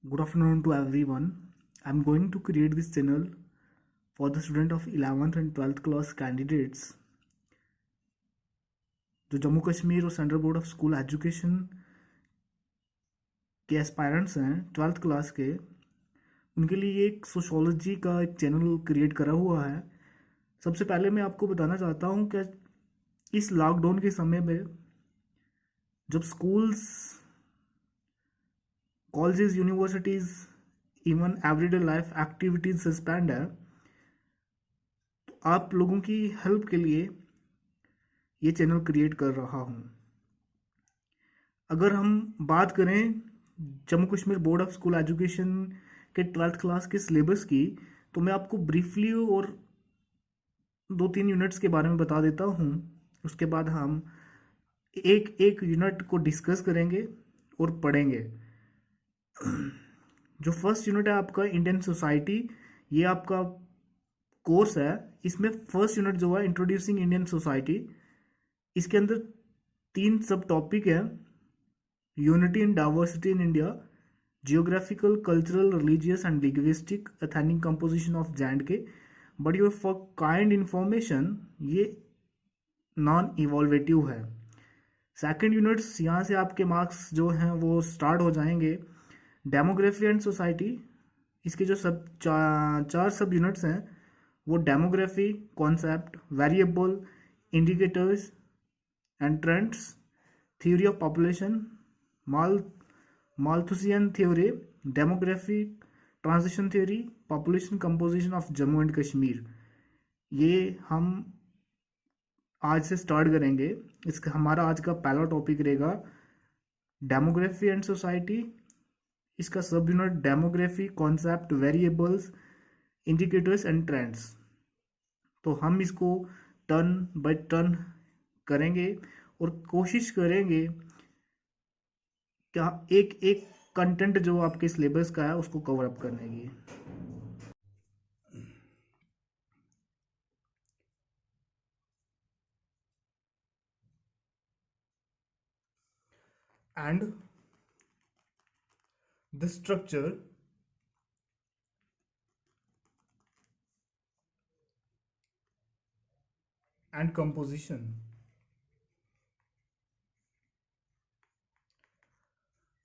Good afternoon to everyone. I'm going to create this channel for the student of 11th and 12th class candidates जो जम्मू कश्मीर और central board of school education के aspirants हैं 12th class के। उनके लिए एक sociology का एक चैनल क्रिएट करा हुआ है। सबसे पहले मैं आपको बताना चाहता हूँ कि इस लॉकडाउन के समय में जब schools, colleges, universities, even everyday life activities suspend है, तो आप लोगों की हेल्प के लिए ये चैनल क्रिएट कर रहा हूँ। अगर हम बात करें Jammu Kashmir board of school education के 12th क्लास के सिलेबस की, तो मैं आपको ब्रीफली और 2-3 यूनिट्स के बारे में बता देता हूँ। उसके बाद हम एक एक यूनिट को डिस्कस करेंगे और पढ़ेंगे। जो फर्स्ट यूनिट है आपका इंडियन सोसाइटी, ये आपका कोर्स है। इसमें फर्स्ट यूनिट जो है इंट्रोड्यूसिंग इंडियन सोसाइटी, इसके अंदर 3 सब टॉपिक है: unity and diversity in India, geographical, cultural, religious and linguistic, ethnic composition of J&K। But your for kind information, ये नॉन इवॉल्वेटिव है। सेकंड यूनिट्स, यहाँ से आपके मार्क्स जो हैं वो स्टार्ट हो जाएंगे। डेमोग्राफी एंड सोसाइटी, इसके जो सब चार सब यूनिट्स हैं वो demography, concept, variable, indicators and trends, theory of population, Malthusian theory, demography, transition theory, population composition of Jammu and Kashmir, ये हम आज से स्टार्ट करेंगे। इसका हमारा आज का पहला टॉपिक रहेगा डेमोग्राफी एंड सोसाइटी। इसका sub unit demography, concept, variables, indicators and trends. तो हम इसको टर्न बाय टर्न करेंगे और कोशिश करेंगे क्या एक एक कंटेंट जो आपके सिलेबस का है उसको कवर अप करने की। And the structure and composition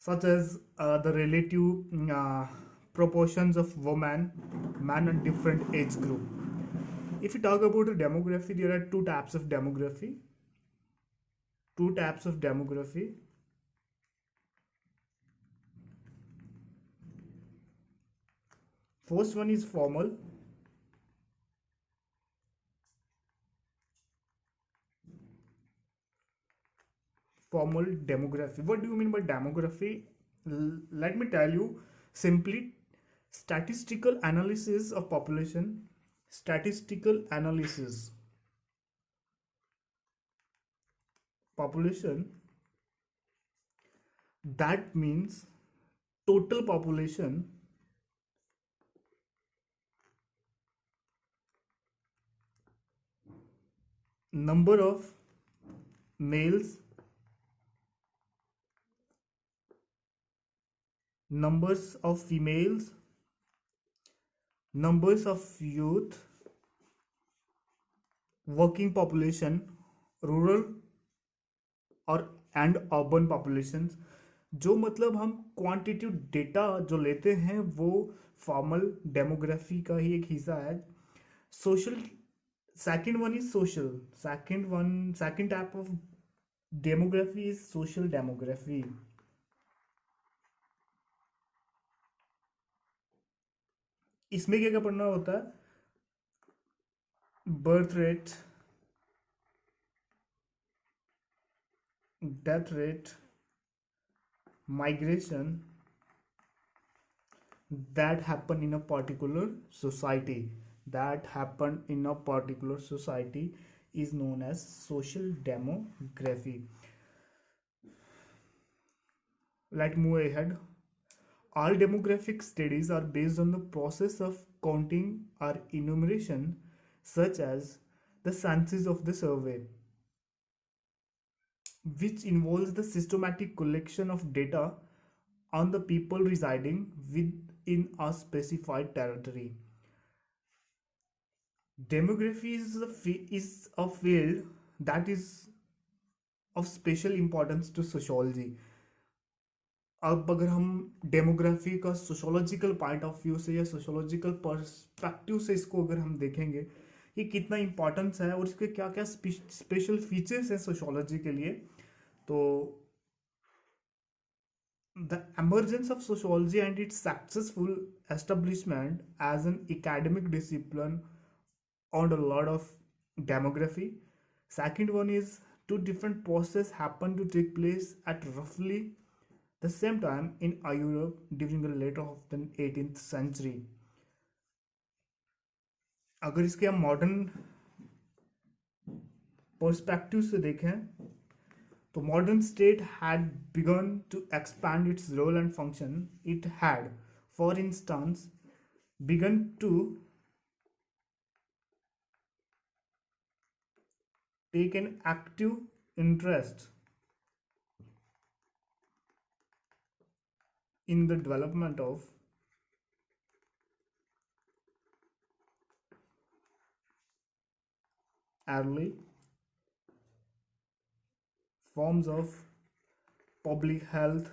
such as the relative proportions of women, man and different age group. If you talk about the demography, there are two types of demography. First one is formal. Formal demography. What do you mean by demography? Let me tell you simply: statistical analysis of population. Statistical analysis. Population. That means total population number of males, numbers of females, numbers of youth, working population, rural और and urban populations. जो मतलब हम quantitative data जो लेते हैं वो formal demography का ही एक हिस्सा है। Social, second one is social. Second type of demography is social demography. इसमें क्या क्या पढ़ना होता है? Birth rate, death rate, migration that happen in a particular society, is known as social demography. Let's move ahead. All demographic studies are based on the process of counting or enumeration, such as the census of the survey, which involves the systematic collection of data on the people residing within a specified territory. Demography is a field that is of special importance to sociology. अब अगर हम demography का sociological point of view से या sociological perspective से इसको अगर हम देखेंगे कि कितना इम्पोर्टेंस है और इसके क्या क्या स्पेशल फीचर्स हैं सोशोलॉजी के लिए, तो the emergence of sociology and its successful establishment as an academic discipline on a lot of demography. Second one is two different processes happen to take place at roughly the same time in Europe during the later of the 18th century. अगर इसके हम modern perspective से देखें तो modern state had begun to expand its role and function. It had, for instance, begun to take an active interest in the development of early forms of public health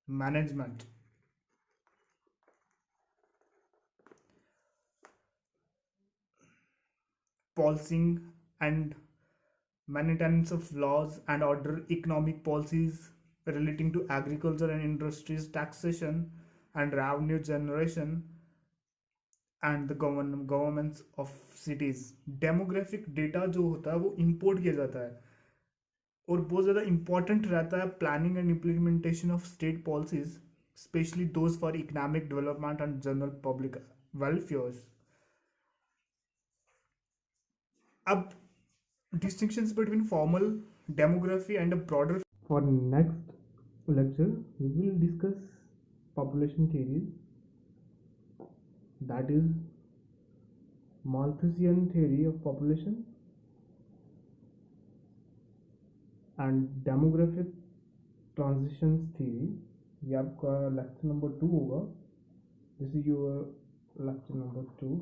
management. Policing and maintenance of laws and order, economic policies relating to agriculture and industries, taxation and revenue generation, and the governments of cities. Demographic data जो होता है वो import किया जाता है और बहुत ज़्यादा इंपॉर्टेंट रहता है planning and implementation of state policies, specially those for economic development and general public welfares. अब distinctions between formal demography and a broader. For next lecture, we will discuss population theories, that is Malthusian theory of population and demographic transitions theory. ये आपका lecture number 2 होगा. This is your lecture number 2.